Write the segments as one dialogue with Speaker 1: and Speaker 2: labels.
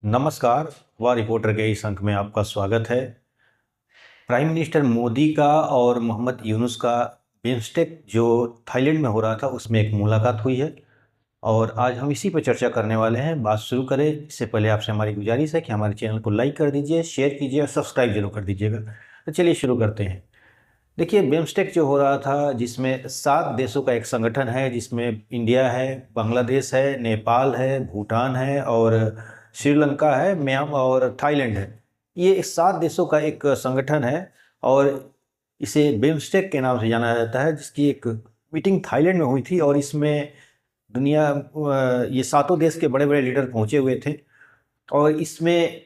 Speaker 1: नमस्कार। व रिपोर्टर के इस अंक में आपका स्वागत है। प्राइम मिनिस्टर मोदी का और मोहम्मद यूनुस का बिम्स्टेक जो थाईलैंड में हो रहा था उसमें एक मुलाकात हुई है और आज हम इसी पर चर्चा करने वाले हैं। बात शुरू करें इससे पहले आपसे हमारी गुजारिश है कि हमारे चैनल को लाइक कर दीजिए, शेयर कीजिए और सब्सक्राइब जरूर कर दीजिएगा। तो चलिए शुरू करते हैं। देखिए, बिम्स्टेक जो हो रहा था जिसमें 7 देशों का एक संगठन है, जिसमें इंडिया है, बांग्लादेश है, नेपाल है, भूटान है और श्रीलंका है, म्यांमार और थाईलैंड है। ये 7 देशों का एक संगठन है और इसे बिम्स्टेक के नाम से जाना जाता है, जिसकी एक मीटिंग थाईलैंड में हुई थी और इसमें ये सातों देश के बड़े बड़े लीडर पहुंचे हुए थे। और इसमें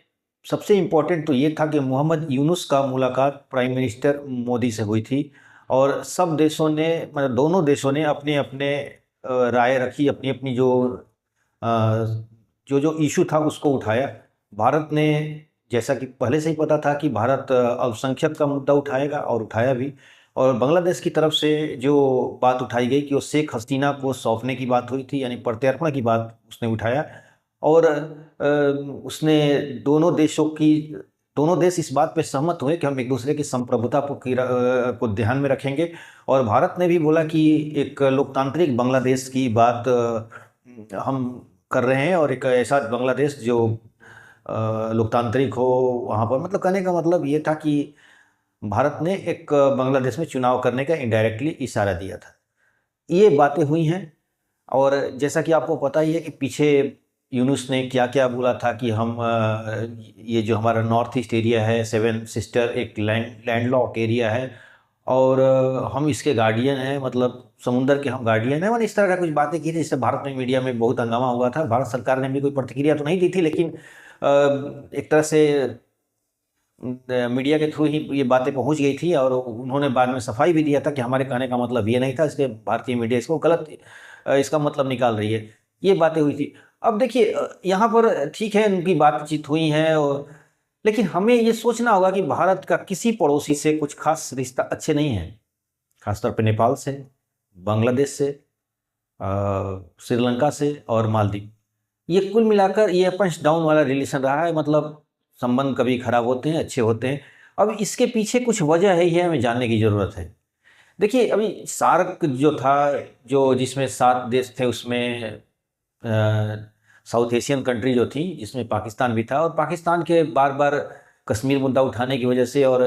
Speaker 1: सबसे इम्पोर्टेंट तो ये था कि मोहम्मद यूनुस का मुलाकात प्राइम मिनिस्टर मोदी से हुई थी और सब देशों ने, मतलब दोनों देशों ने अपने अपने राय रखी, अपनी अपनी जो इशू था उसको उठाया। भारत ने, जैसा कि पहले से ही पता था कि भारत अल्पसंख्यक का मुद्दा उठाएगा और उठाया भी। और बांग्लादेश की तरफ से जो बात उठाई गई कि वो शेख हसीना को सौंपने की बात हुई थी, यानी प्रत्यर्पण की बात उसने उठाया। और उसने दोनों देश इस बात पे सहमत हुए कि हम एक दूसरे की संप्रभुता को ध्यान में रखेंगे। और भारत ने भी बोला कि एक लोकतांत्रिक बांग्लादेश की बात हम कर रहे हैं और एक ऐसा बांग्लादेश जो लोकतांत्रिक हो वहाँ पर। मतलब कहने का मतलब ये था कि भारत ने एक बांग्लादेश में चुनाव करने का इनडायरेक्टली इशारा दिया था। ये बातें हुई हैं और जैसा कि आपको पता ही है कि पीछे यूनुस ने क्या क्या बोला था कि हम ये जो हमारा नॉर्थ ईस्ट एरिया है, सेवन सिस्टर एक लैंडलॉक एरिया है और हम इसके गार्डियन हैं, मतलब समुंदर के हम गार्डियन हैं। और इस तरह का कुछ बातें की थी जिससे भारत में मीडिया में बहुत हंगामा हुआ था। भारत सरकार ने भी कोई प्रतिक्रिया तो नहीं दी थी, लेकिन एक तरह से मीडिया के थ्रू ही ये बातें पहुंच गई थी और उन्होंने बाद में सफाई भी दिया था कि हमारे कहने का मतलब ये नहीं था, इसके भारतीय मीडिया इसको गलत इसका मतलब निकाल रही है। ये बातें हुई थी। अब देखिए, यहाँ पर ठीक है उनकी बातचीत हुई है और, लेकिन हमें ये सोचना होगा कि भारत का किसी पड़ोसी से कुछ खास रिश्ता अच्छे नहीं है, खासतौर पे नेपाल से, बांग्लादेश से, श्रीलंका से और मालदीव। ये कुल मिलाकर ये अप एंड डाउन वाला रिलेशन रहा है। मतलब संबंध कभी खराब होते हैं, अच्छे होते हैं। अब इसके पीछे कुछ वजह है, ये हमें जानने की ज़रूरत है। देखिए, अभी सार्क जो था, जो जिसमें 7 देश थे, उसमें साउथ एशियन कंट्री जो थी जिसमें पाकिस्तान भी था। और पाकिस्तान के बार बार कश्मीर मुद्दा उठाने की वजह से और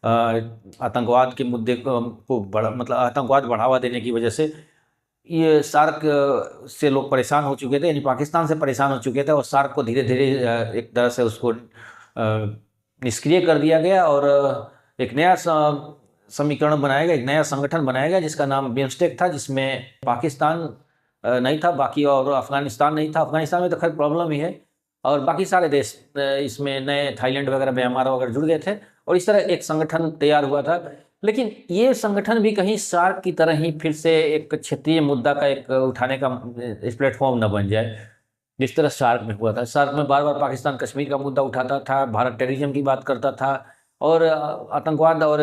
Speaker 1: आतंकवाद के मुद्दे को मतलब आतंकवाद बढ़ावा देने की वजह से ये सार्क से लोग परेशान हो चुके थे, यानी पाकिस्तान से परेशान हो चुके थे। और सार्क को धीरे धीरे एक तरह से उसको निष्क्रिय कर दिया गया और एक नया समीकरण बनाया गया, एक नया संगठन बनाया गया जिसका नाम बिम्स्टेक था, जिसमें पाकिस्तान नहीं था बाकी, और अफगानिस्तान नहीं था। अफगानिस्तान में तो खैर प्रॉब्लम ही है। और बाकी सारे देश इसमें नए, थाईलैंड वगैरह, म्यांमार वगैरह जुड़ गए थे और इस तरह एक संगठन तैयार हुआ था। लेकिन ये संगठन भी कहीं सार्क की तरह ही फिर से एक क्षेत्रीय मुद्दा का एक उठाने का इस प्लेटफॉर्म न बन जाए, जिस तरह सार्क में हुआ था। सार्क में बार बार पाकिस्तान कश्मीर का मुद्दा उठाता था, भारत टेररिज्म की बात करता था और आतंकवाद और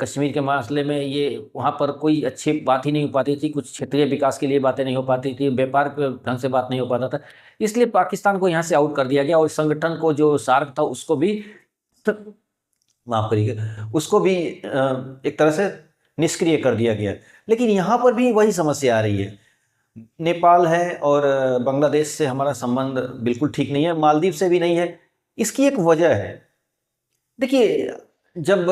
Speaker 1: कश्मीर के मसले में ये वहाँ पर कोई अच्छी बात ही नहीं हो पाती थी। कुछ क्षेत्रीय विकास के लिए बातें नहीं हो पाती थी, व्यापार के ढंग से बात नहीं हो पाता था। इसलिए पाकिस्तान को यहाँ से आउट कर दिया गया और संगठन को, जो सार्क था, उसको भी माफ करिएगा, उसको भी एक तरह से निष्क्रिय कर दिया गया। लेकिन यहाँ पर भी वही समस्या आ रही है। नेपाल है और बांग्लादेश से हमारा संबंध बिल्कुल ठीक नहीं है, मालदीव से भी नहीं है। इसकी एक वजह है। देखिए, जब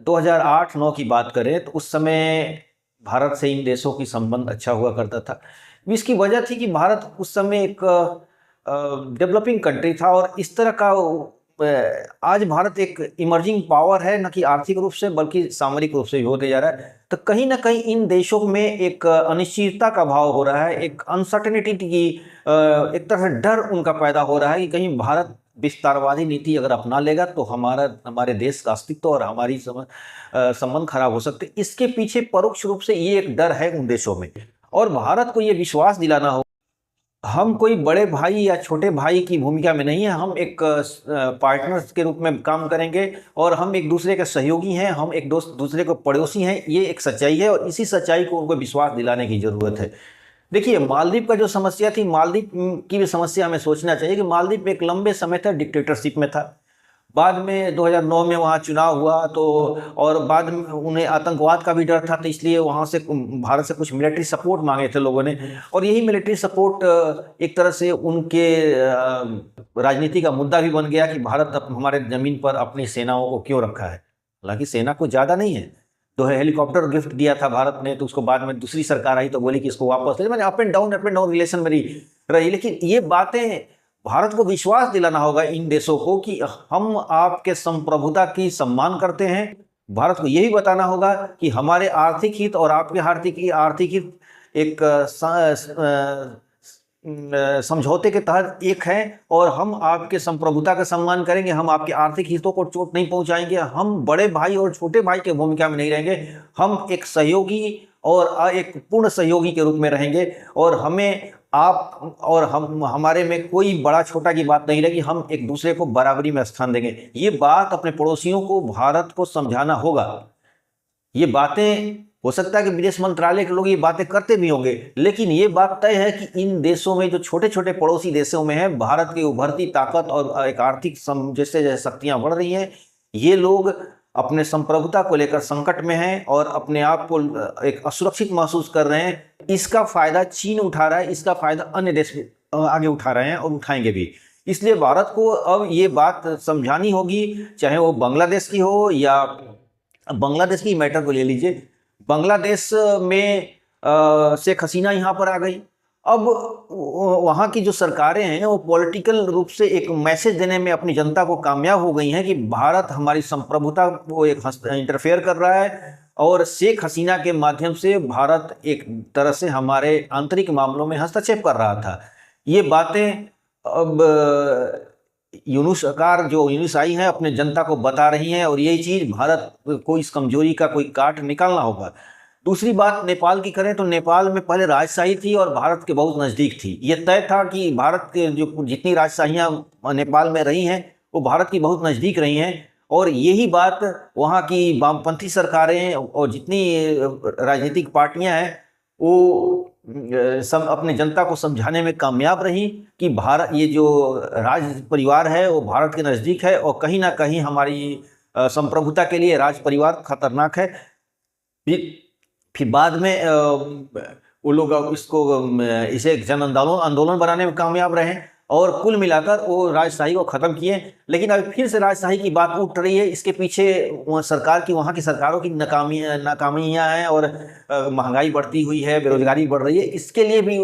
Speaker 1: 2008-9 की बात करें तो उस समय भारत से इन देशों की संबंध अच्छा हुआ करता था। इसकी वजह थी कि भारत उस समय एक डेवलपिंग कंट्री था और इस तरह का आज भारत एक इमर्जिंग पावर है, न कि आर्थिक रूप से बल्कि सामरिक रूप से भी होते जा रहा है। तो कहीं ना कहीं इन देशों में एक अनिश्चितता का भाव हो रहा है, एक अनसर्टेनिटी की, एक तरह से डर उनका पैदा हो रहा है कि कहीं भारत विस्तारवादी नीति अगर अपना लेगा तो हमारे देश का अस्तित्व और हमारी संबंध खराब हो सकते। इसके पीछे परोक्ष रूप से ये एक डर है उन देशों में। और भारत को ये विश्वास दिलाना हो, हम कोई बड़े भाई या छोटे भाई की भूमिका में नहीं है, हम एक पार्टनर्स के रूप में काम करेंगे और हम एक दूसरे के सहयोगी हैं, हम एक दूसरे को पड़ोसी हैं। ये एक सच्चाई है और इसी सच्चाई को उनको विश्वास दिलाने की ज़रूरत है। देखिए, मालदीव का जो समस्या थी, मालदीव की भी समस्या हमें सोचना चाहिए कि मालदीव एक लंबे समय तक डिक्टेटरशिप में था। बाद में 2009 में वहाँ चुनाव हुआ, तो और बाद में उन्हें आतंकवाद का भी डर था, तो इसलिए वहाँ से भारत से कुछ मिलिट्री सपोर्ट मांगे थे लोगों ने, और यही मिलिट्री सपोर्ट एक तरह से उनके राजनीति का मुद्दा भी बन गया कि भारत हमारे जमीन पर अपनी सेनाओं को क्यों रखा है। हालांकि सेना को ज़्यादा नहीं है, 2 हेलीकॉप्टर गिफ्ट दिया था भारत ने, तो उसको बाद में दूसरी सरकार आई तो बोली कि इसको वापस ले। मैंने अप एंड डाउन रिलेशन में रही। लेकिन ये बातें भारत को विश्वास दिलाना होगा इन देशों को कि हम आपके संप्रभुता की सम्मान करते हैं। भारत को यही बताना होगा कि हमारे आर्थिक हित और आपके आर्थिक हित एक समझौते के तहत एक है, और हम आपके संप्रभुता का सम्मान करेंगे, हम आपके आर्थिक हितों को चोट नहीं पहुंचाएंगे, हम बड़े भाई और छोटे भाई की भूमिका में नहीं रहेंगे, हम एक सहयोगी और एक पूर्ण सहयोगी के रूप में रहेंगे, और हमें आप और हम हमारे में कोई बड़ा छोटा की बात नहीं रहेगी, हम एक दूसरे को बराबरी में स्थान देंगे। ये बात अपने पड़ोसियों को, भारत को समझाना होगा। ये बातें हो सकता है कि विदेश मंत्रालय के लोग ये बातें करते भी होंगे, लेकिन ये बात तय है कि इन देशों में, जो छोटे छोटे पड़ोसी देशों में है, भारत की उभरती ताकत और एक आर्थिक जैसे जैसे शक्तियां बढ़ रही हैं, ये लोग अपने संप्रभुता को लेकर संकट में हैं और अपने आप को एक असुरक्षित महसूस कर रहे हैं। इसका फायदा चीन उठा रहा है, इसका फायदा अन्य देश आगे उठा रहे हैं और उठाएंगे भी। इसलिए भारत को अब ये बात समझानी होगी, चाहे वो बांग्लादेश की हो या बांग्लादेश की मैटर को ले लीजिए। बांग्लादेश में शेख हसीना यहाँ पर आ गई। अब वहाँ की जो सरकारें हैं वो पॉलिटिकल रूप से एक मैसेज देने में अपनी जनता को कामयाब हो गई हैं कि भारत हमारी संप्रभुता को एक इंटरफेयर कर रहा है, और शेख हसीना के माध्यम से भारत एक तरह से हमारे आंतरिक मामलों में हस्तक्षेप कर रहा था। ये बातें अब यूनुस जो यूनुस आई हैं अपने जनता को बता रही हैं, और यही चीज़ भारत को इस कमजोरी का कोई काट निकालना होगा। दूसरी बात नेपाल की करें तो नेपाल में पहले राजशाही थी और भारत के बहुत नज़दीक थी। ये तय था कि भारत के जो जितनी राजशाहियाँ नेपाल में रही हैं वो भारत की बहुत नज़दीक रही हैं, और यही बात वहाँ की वामपंथी सरकारें और जितनी राजनीतिक पार्टियाँ हैं वो सब अपने जनता को समझाने में कामयाब रही कि भारत, ये जो राज परिवार है वो भारत के नज़दीक है, और कहीं ना कहीं हमारी संप्रभुता के लिए राज परिवार खतरनाक है। फिर बाद में वो लोग इसे एक जन आंदोलन बनाने में कामयाब रहे, और कुल मिलाकर वो राजशाही को ख़त्म किए। लेकिन अभी फिर से राजशाही की बात उठ रही है। इसके पीछे वहाँ की सरकारों की नाकामियाँ हैं, और महंगाई बढ़ती हुई है, बेरोजगारी बढ़ रही है। इसके लिए भी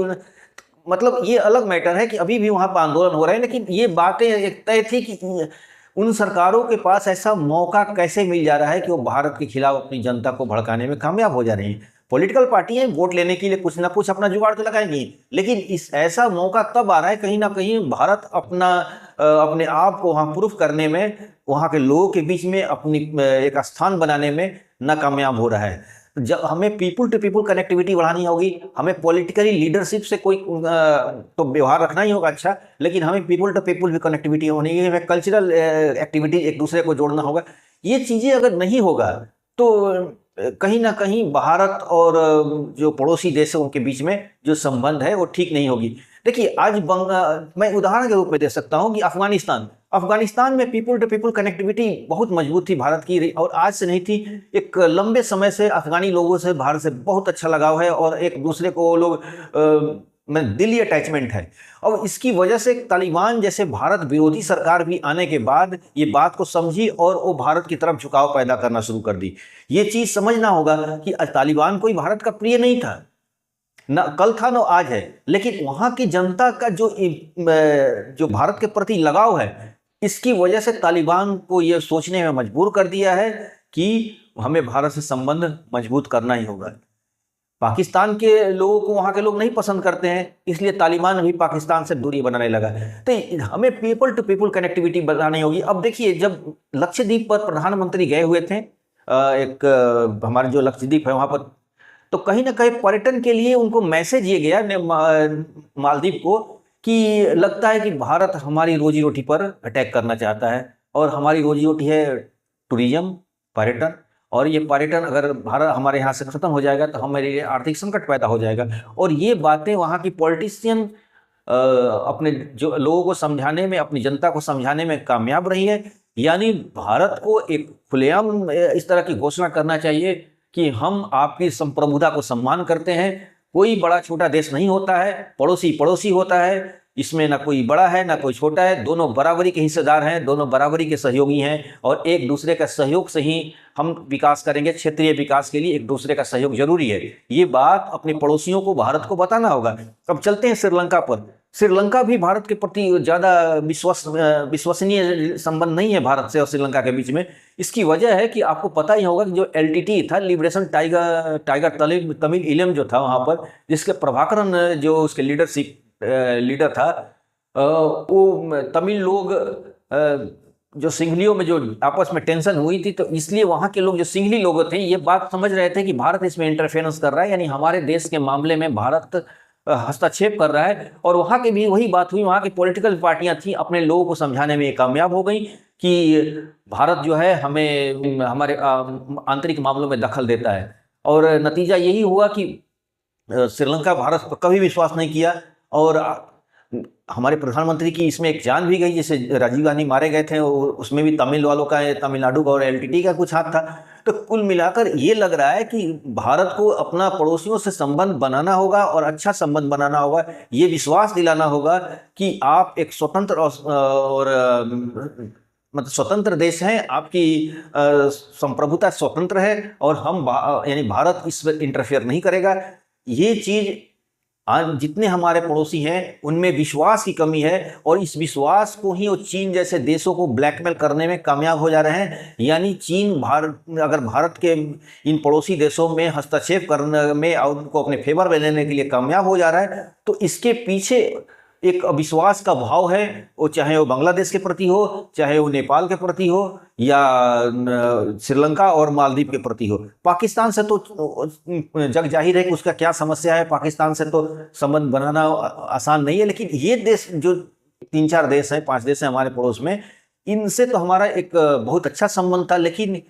Speaker 1: मतलब ये अलग मैटर है कि अभी भी वहाँ पर आंदोलन हो रहे हैं, लेकिन ये बातें एक तय थी कि उन सरकारों के पास ऐसा मौका कैसे मिल जा रहा है कि वो भारत के खिलाफ अपनी जनता को भड़काने में कामयाब हो जा रही हैं। पॉलिटिकल पार्टियां वोट लेने के लिए कुछ ना कुछ अपना जुगाड़ तो लगाएंगी, लेकिन इस ऐसा मौका तब आ रहा है कहीं ना कहीं भारत अपने आप को वहाँ प्रूफ करने में, वहाँ के लोगों के बीच में अपनी एक स्थान बनाने में नाकामयाब हो रहा है। जब हमें पीपुल टू पीपुल कनेक्टिविटी बढ़ानी होगी, हमें पॉलिटिकली लीडरशिप से कोई तो व्यवहार रखना ही होगा अच्छा, लेकिन हमें पीपुल टू पीपुल भी कनेक्टिविटी होनी है, हमें कल्चरल एक्टिविटी एक दूसरे को जोड़ना होगा। ये चीज़ें अगर नहीं होगा तो कहीं ना कहीं भारत और जो पड़ोसी देश है उनके बीच में जो संबंध है वो ठीक नहीं होगी। देखिए, आज मैं उदाहरण के रूप में दे सकता हूँ कि अफगानिस्तान में पीपुल टू पीपुल कनेक्टिविटी बहुत मजबूत थी भारत की, और आज से नहीं थी। एक लंबे समय से अफगानी लोगों से भारत से बहुत अच्छा लगाव है, और एक दूसरे को लोग में दिली अटैचमेंट है। और इसकी वजह से तालिबान जैसे भारत विरोधी सरकार भी आने के बाद ये बात को समझी और वो भारत की तरफ झुकाव पैदा करना शुरू कर दी। ये चीज़ समझना होगा कि तालिबान कोई भारत का प्रिय नहीं था, ना कल था ना आज है, लेकिन वहाँ की जनता का जो भारत के प्रति लगाव है, इसकी वजह से तालिबान को ये सोचने में मजबूर कर दिया है कि हमें भारत से संबंध मजबूत करना ही होगा। पाकिस्तान के लोगों को वहाँ के लोग नहीं पसंद करते हैं, इसलिए तालिबान भी पाकिस्तान से दूरी बनाने लगा। तो हमें पीपल टू पीपल कनेक्टिविटी बनानी होगी। अब देखिए, जब लक्षद्वीप पर प्रधानमंत्री गए हुए थे, हमारे जो लक्षद्वीप है वहाँ पर, तो कहीं ना कहीं पर्यटन के लिए उनको मैसेज ये गया मालदीव को कि लगता है कि भारत हमारी रोजी रोटी पर अटैक करना चाहता है, और हमारी रोजी रोटी है टूरिज्म, पर्यटन, और ये पर्यटन अगर भारत हमारे यहाँ से खत्म हो जाएगा तो हमारे लिए आर्थिक संकट पैदा हो जाएगा। और ये बातें वहाँ की पॉलिटिशियन अपने जो लोगों को समझाने में, अपनी जनता को समझाने में कामयाब रही है। यानी भारत को एक खुलेआम इस तरह की घोषणा करना चाहिए कि हम आपकी संप्रभुता को सम्मान करते हैं। कोई बड़ा छोटा देश नहीं होता है, पड़ोसी पड़ोसी होता है। इसमें ना कोई बड़ा है ना कोई छोटा है, दोनों बराबरी के हिस्सेदार हैं, दोनों बराबरी के सहयोगी हैं और एक दूसरे का सहयोग से ही हम विकास करेंगे। क्षेत्रीय विकास के लिए एक दूसरे का सहयोग जरूरी है। ये बात अपने पड़ोसियों को, भारत को बताना होगा। अब चलते हैं श्रीलंका पर। श्रीलंका भी भारत के प्रति ज़्यादा विश्वसनीय संबंध नहीं है भारत से और श्रीलंका के बीच में। इसकी वजह है कि आपको पता ही होगा कि जो LTT था, लिबरेशन टाइगर तमिल इलम जो था वहाँ पर, जिसके प्रभाकरन जो उसके लीडर था, वो तमिल लोग जो सिंघलियों में जो आपस में टेंशन हुई थी, तो इसलिए वहाँ के लोग जो सिंघली लोग थे ये बात समझ रहे थे कि भारत इसमें इंटरफेरेंस कर रहा है, यानी हमारे देश के मामले में भारत हस्तक्षेप कर रहा है। और वहाँ की भी वही बात हुई, वहाँ की पॉलिटिकल पार्टियां थी, अपने लोगों को समझाने में कामयाब हो गई कि भारत जो है हमें हमारे आंतरिक मामलों में दखल देता है। और नतीजा यही हुआ कि श्रीलंका भारत पर कभी विश्वास नहीं किया और हमारे प्रधानमंत्री की इसमें एक जान भी गई। जैसे राजीव गांधी मारे गए थे, उसमें भी तमिल वालों का, तमिलनाडु का और LTT का कुछ हाथ था। तो कुल मिलाकर ये लग रहा है कि भारत को अपना पड़ोसियों से संबंध बनाना होगा और अच्छा संबंध बनाना होगा। ये विश्वास दिलाना होगा कि आप एक स्वतंत्र और मतलब स्वतंत्र देश हैं, आपकी संप्रभुता स्वतंत्र है और हम यानी भारत इस पर इंटरफेयर नहीं करेगा। ये चीज़ आज जितने हमारे पड़ोसी हैं उनमें विश्वास की कमी है और इस विश्वास को ही वो चीन जैसे देशों को ब्लैकमेल करने में कामयाब हो जा रहे हैं। यानी चीन अगर भारत के इन पड़ोसी देशों में हस्तक्षेप करने में और उनको अपने फेवर में लेने के लिए कामयाब हो जा रहा है, तो इसके पीछे एक अविश्वास का भाव है। वो चाहे वो बांग्लादेश के प्रति हो, चाहे वो नेपाल के प्रति हो या श्रीलंका और मालदीव के प्रति हो। पाकिस्तान से तो जग जाहिर है कि उसका क्या समस्या है, पाकिस्तान से तो संबंध बनाना आसान नहीं है। लेकिन ये देश जो 3-4 देश हैं, 5 देश हैं हमारे पड़ोस में, इनसे तो हमारा एक बहुत अच्छा संबंध था। लेकिन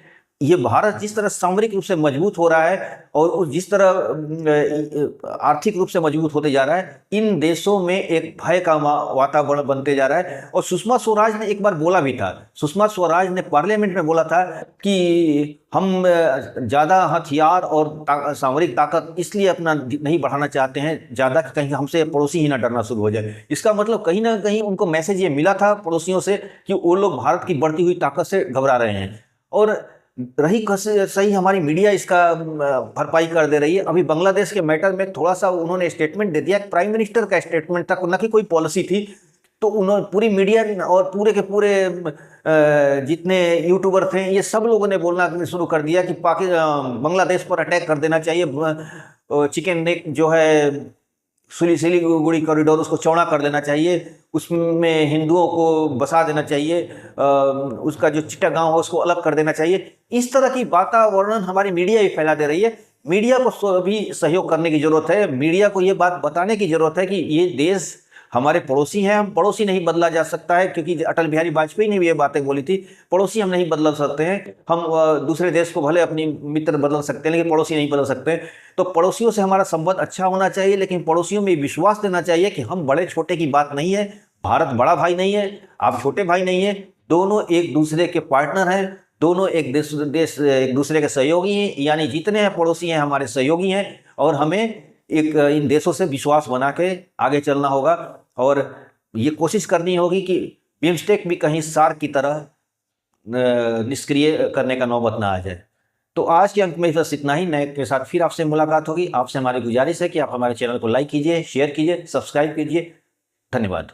Speaker 1: ये भारत जिस तरह सामरिक रूप से मजबूत हो रहा है और जिस तरह आर्थिक रूप से मजबूत होते जा रहा है, इन देशों में एक भय का वातावरण बनते जा रहा है। और सुषमा स्वराज ने एक बार बोला भी था, सुषमा स्वराज ने पार्लियामेंट में बोला था कि हम ज़्यादा हथियार और सामरिक ताकत इसलिए अपना नहीं बढ़ाना चाहते हैं ज़्यादा कि कहीं हमसे पड़ोसी ही ना डरना शुरू हो जाए। इसका मतलब कहीं ना कहीं उनको मैसेज ये मिला था पड़ोसियों से कि वो लोग भारत की बढ़ती हुई ताकत से घबरा रहे हैं। और रही सही हमारी मीडिया इसका भरपाई कर दे रही है। अभी बांग्लादेश के मैटर में थोड़ा सा उन्होंने स्टेटमेंट दे दिया, प्राइम मिनिस्टर का स्टेटमेंट था, न कि कोई पॉलिसी थी। तो उन्होंने पूरी मीडिया और पूरे के पूरे जितने यूट्यूबर थे ये सब लोगों ने बोलना शुरू कर दिया कि बांग्लादेश पर अटैक कर देना चाहिए, चिकन नेक जो है सिलीगुड़ी कॉरिडोर उसको चौड़ा कर देना चाहिए, उसमें हिंदुओं को बसा देना चाहिए, उसका जो चिट्टागांव है उसको अलग कर देना चाहिए। इस तरह की वातावरण हमारी मीडिया ही फैला दे रही है। मीडिया को भी सहयोग करने की जरूरत है। मीडिया को ये बात बताने की जरूरत है कि ये देश हमारे पड़ोसी हैं, हम पड़ोसी नहीं बदला जा सकता है, क्योंकि अटल बिहारी वाजपेयी ने भी ये बातें बोली थी, पड़ोसी हम नहीं बदल सकते हैं। हम दूसरे देश को भले अपनी मित्र बदल सकते हैं लेकिन पड़ोसी नहीं बदल सकते। तो पड़ोसियों से हमारा संबंध अच्छा होना चाहिए, लेकिन पड़ोसियों में विश्वास देना चाहिए कि हम बड़े छोटे की बात नहीं है। भारत बड़ा भाई नहीं है, आप छोटे भाई नहीं है, दोनों एक दूसरे के पार्टनर हैं, दोनों एक दूसरे के सहयोगी हैं। यानी जितने हैं पड़ोसी हैं हमारे सहयोगी हैं और हमें एक इन देशों से विश्वास बना के आगे चलना होगा। और ये कोशिश करनी होगी कि बिम्स्टेक भी कहीं सार्क की तरह निष्क्रिय करने का नौबत ना आ जाए। तो आज के अंक में बस इतना ही। नए के साथ फिर आपसे मुलाकात होगी। आपसे हमारी गुजारिश है कि आप हमारे चैनल को लाइक कीजिए, शेयर कीजिए, सब्सक्राइब कीजिए। धन्यवाद।